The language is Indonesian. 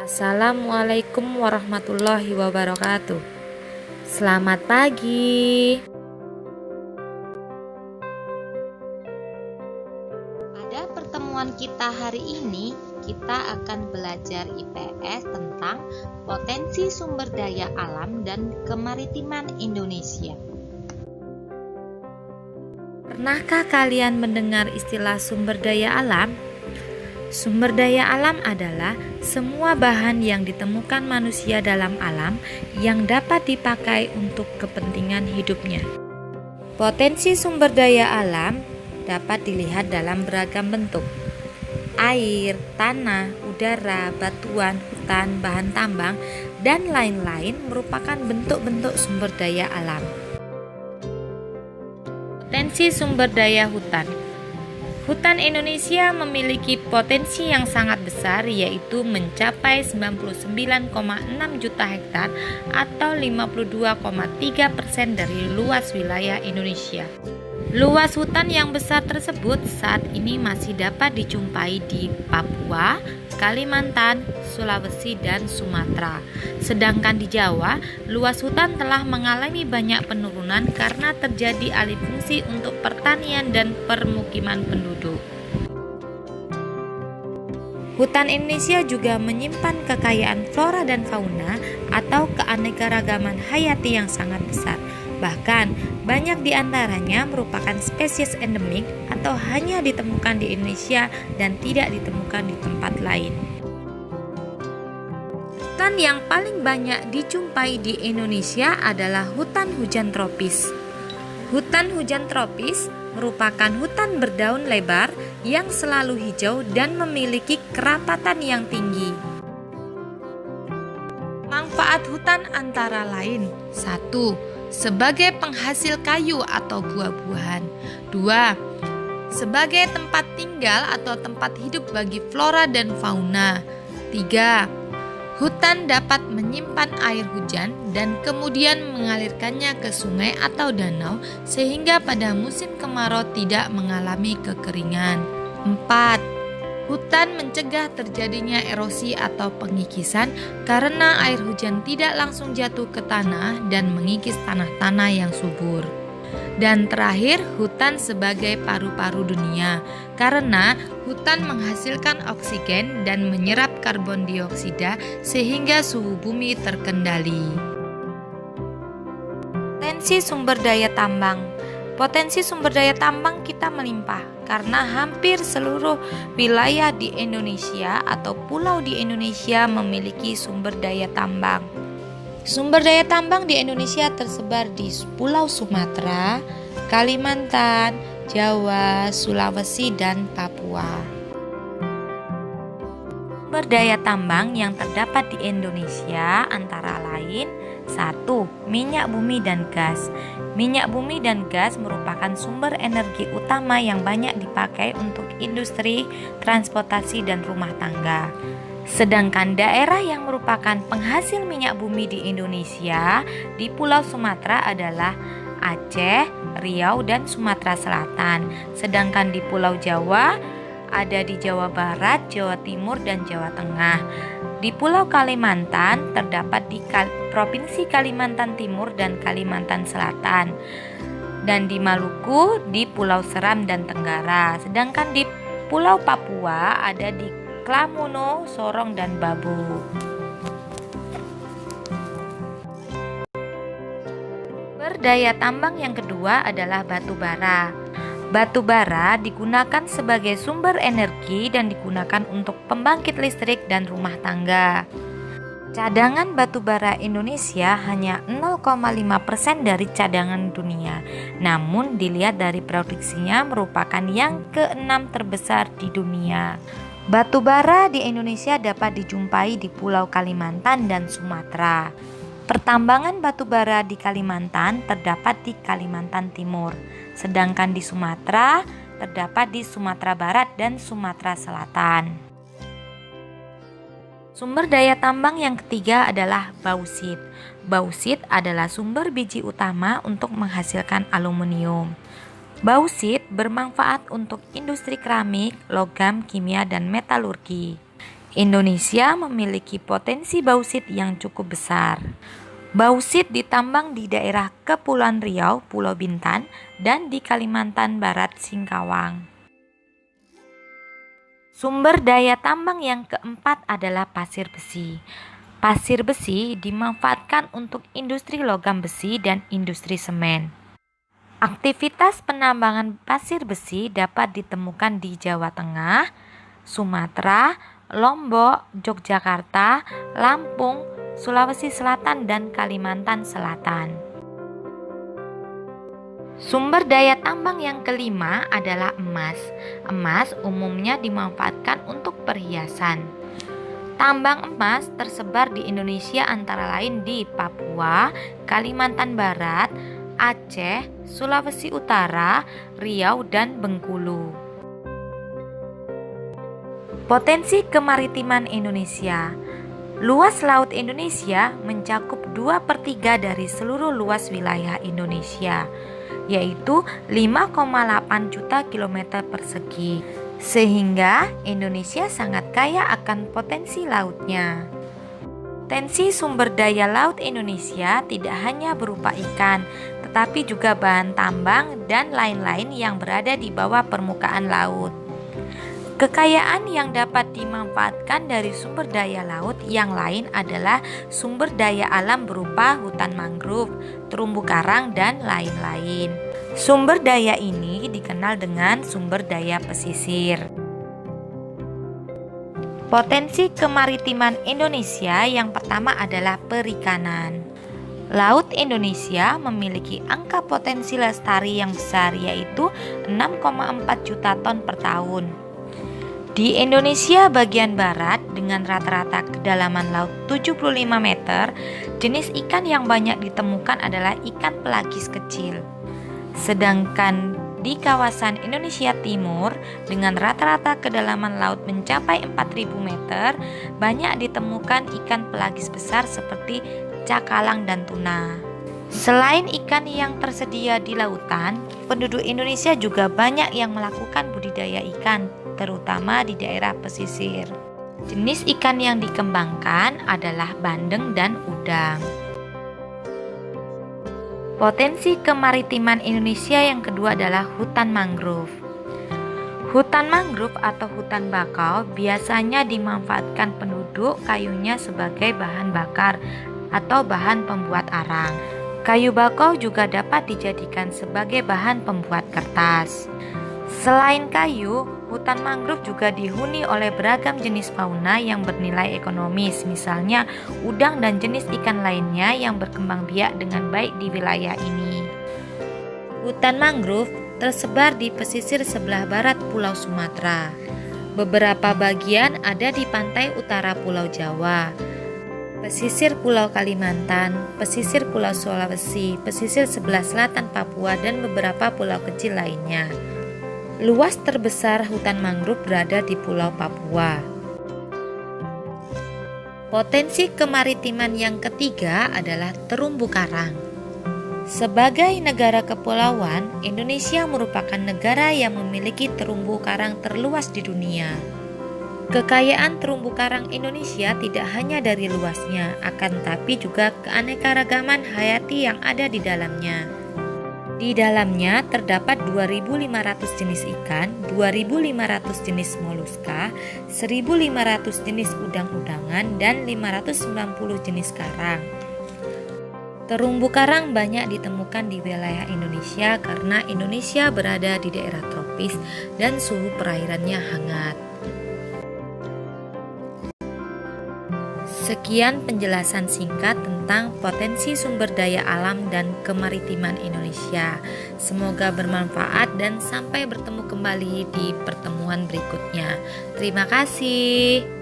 Assalamualaikum warahmatullahi wabarakatuh. Selamat pagi. Pada pertemuan kita hari ini, kita akan belajar IPS tentang potensi sumber daya alam dan kemaritiman Indonesia. Pernahkah kalian mendengar istilah sumber daya alam? Sumber daya alam adalah semua bahan yang ditemukan manusia dalam alam yang dapat dipakai untuk kepentingan hidupnya. Potensi sumber daya alam dapat dilihat dalam beragam bentuk. Air, tanah, udara, batuan, hutan, bahan tambang, dan lain-lain merupakan bentuk-bentuk sumber daya alam. Potensi sumber daya hutan. Hutan Indonesia memiliki potensi yang sangat besar, yaitu mencapai 99,6 juta hektar atau 52,3% dari luas wilayah Indonesia. Luas hutan yang besar tersebut saat ini masih dapat dijumpai di Papua, Kalimantan, Sulawesi, dan Sumatera. Sedangkan di Jawa, luas hutan telah mengalami banyak penurunan karena terjadi alih fungsi untuk pertanian dan permukiman penduduk. Hutan Indonesia juga menyimpan kekayaan flora dan fauna atau keanekaragaman hayati yang sangat besar. Bahkan, banyak di antaranya merupakan spesies endemik atau hanya ditemukan di Indonesia dan tidak ditemukan di tempat lain. Hutan yang paling banyak dijumpai di Indonesia adalah hutan hujan tropis. Hutan hujan tropis merupakan hutan berdaun lebar yang selalu hijau dan memiliki kerapatan yang tinggi. Manfaat hutan antara lain: 1. Sebagai penghasil kayu atau buah-buahan. 2. Sebagai tempat tinggal atau tempat hidup bagi flora dan fauna. 3. Hutan dapat menyimpan air hujan dan kemudian mengalirkannya ke sungai atau danau sehingga pada musim kemarau tidak mengalami kekeringan. 4. Hutan mencegah terjadinya erosi atau pengikisan karena air hujan tidak langsung jatuh ke tanah dan mengikis tanah-tanah yang subur. Dan terakhir, hutan sebagai paru-paru dunia karena hutan menghasilkan oksigen dan menyerap karbon dioksida sehingga suhu bumi terkendali. Potensi sumber daya tambang. Potensi sumber daya tambang kita melimpah karena hampir seluruh wilayah di Indonesia atau pulau di Indonesia memiliki sumber daya tambang. Sumber daya tambang di Indonesia tersebar di Pulau Sumatera, Kalimantan, Jawa, Sulawesi, dan Papua. Sumber daya tambang yang terdapat di Indonesia antara lain: 1. Minyak bumi dan gas. Minyak bumi dan gas merupakan sumber energi utama yang banyak dipakai untuk industri, transportasi, dan rumah tangga. Sedangkan daerah yang merupakan penghasil minyak bumi di Indonesia di Pulau Sumatera adalah Aceh, Riau, dan Sumatera Selatan. Sedangkan di Pulau Jawa ada di Jawa Barat, Jawa Timur, dan Jawa Tengah. Di Pulau Kalimantan terdapat di Provinsi Kalimantan Timur dan Kalimantan Selatan. Dan di Maluku di Pulau Seram dan Tenggara. Sedangkan di Pulau Papua ada di Klamono, Sorong, dan Babu. Berdaya tambang yang kedua adalah batu bara. Batu bara digunakan sebagai sumber energi dan digunakan untuk pembangkit listrik dan rumah tangga. Cadangan batu bara Indonesia hanya 0,5% dari cadangan dunia. Namun dilihat dari produksinya merupakan yang ke-6 terbesar di dunia. Batu bara di Indonesia dapat dijumpai di Pulau Kalimantan dan Sumatera. Pertambangan batu bara di Kalimantan terdapat di Kalimantan Timur, sedangkan di Sumatera terdapat di Sumatera Barat dan Sumatera Selatan. Sumber daya tambang yang ketiga adalah bausit. Bausit adalah sumber biji utama untuk menghasilkan aluminium. Bausit bermanfaat untuk industri keramik, logam, kimia, dan metalurgi. Indonesia memiliki potensi bauksit yang cukup besar. Bauksit ditambang di daerah Kepulauan Riau, Pulau Bintan, dan di Kalimantan Barat, Singkawang. Sumber daya tambang yang keempat adalah pasir besi. Pasir besi dimanfaatkan untuk industri logam besi dan industri semen. Aktivitas penambangan pasir besi dapat ditemukan di Jawa Tengah, Sumatera, Lombok, Yogyakarta, Lampung, Sulawesi Selatan, dan Kalimantan Selatan. Sumber daya tambang yang kelima adalah emas. Emas umumnya dimanfaatkan untuk perhiasan. Tambang emas tersebar di Indonesia antara lain di Papua, Kalimantan Barat, Aceh, Sulawesi Utara, Riau, dan Bengkulu. Potensi kemaritiman Indonesia. Luas laut Indonesia mencakup 2/3 dari seluruh luas wilayah Indonesia, yaitu 5,8 juta kilometer persegi. Sehingga Indonesia sangat kaya akan potensi lautnya. Potensi sumber daya laut Indonesia tidak hanya berupa ikan, tetapi juga bahan tambang dan lain-lain yang berada di bawah permukaan laut. Kekayaan yang dapat dimanfaatkan dari sumber daya laut yang lain adalah sumber daya alam berupa hutan mangrove, terumbu karang, dan lain-lain. Sumber daya ini dikenal dengan sumber daya pesisir. Potensi kemaritiman Indonesia yang pertama adalah perikanan. Laut Indonesia memiliki angka potensi lestari yang besar, yaitu 6,4 juta ton per tahun. Di Indonesia bagian barat dengan rata-rata kedalaman laut 75 meter, jenis ikan yang banyak ditemukan adalah ikan pelagis kecil. Sedangkan di kawasan Indonesia Timur dengan rata-rata kedalaman laut mencapai 4.000 meter, banyak ditemukan ikan pelagis besar seperti cakalang dan tuna. Selain ikan yang tersedia di lautan, penduduk Indonesia juga banyak yang melakukan budidaya ikan, terutama di daerah pesisir. Jenis ikan yang dikembangkan adalah bandeng dan udang. Potensi kemaritiman Indonesia yang kedua adalah hutan mangrove. Hutan mangrove atau hutan bakau biasanya dimanfaatkan penduduk kayunya sebagai bahan bakar atau bahan pembuat arang. Kayu bakau juga dapat dijadikan sebagai bahan pembuat kertas. Selain kayu, hutan mangrove juga dihuni oleh beragam jenis fauna yang bernilai ekonomis, misalnya udang dan jenis ikan lainnya yang berkembang biak dengan baik di wilayah ini. Hutan mangrove tersebar di pesisir sebelah barat Pulau Sumatera. Beberapa bagian ada di pantai utara Pulau Jawa, pesisir Pulau Kalimantan, pesisir Pulau Sulawesi, pesisir sebelah selatan Papua, dan beberapa pulau kecil lainnya. Luas terbesar hutan mangrove berada di Pulau Papua. Potensi kemaritiman yang ketiga adalah terumbu karang. Sebagai negara kepulauan, Indonesia merupakan negara yang memiliki terumbu karang terluas di dunia. Kekayaan terumbu karang Indonesia tidak hanya dari luasnya, akan tapi juga keanekaragaman hayati yang ada di dalamnya. Di dalamnya terdapat 2.500 jenis ikan, 2.500 jenis moluska, 1.500 jenis udang-udangan, dan 590 jenis karang. Terumbu karang banyak ditemukan di wilayah Indonesia karena Indonesia berada di daerah tropis dan suhu perairannya hangat. Sekian penjelasan singkat tentang potensi sumber daya alam dan kemaritiman Indonesia. Semoga bermanfaat dan sampai bertemu kembali di pertemuan berikutnya. Terima kasih.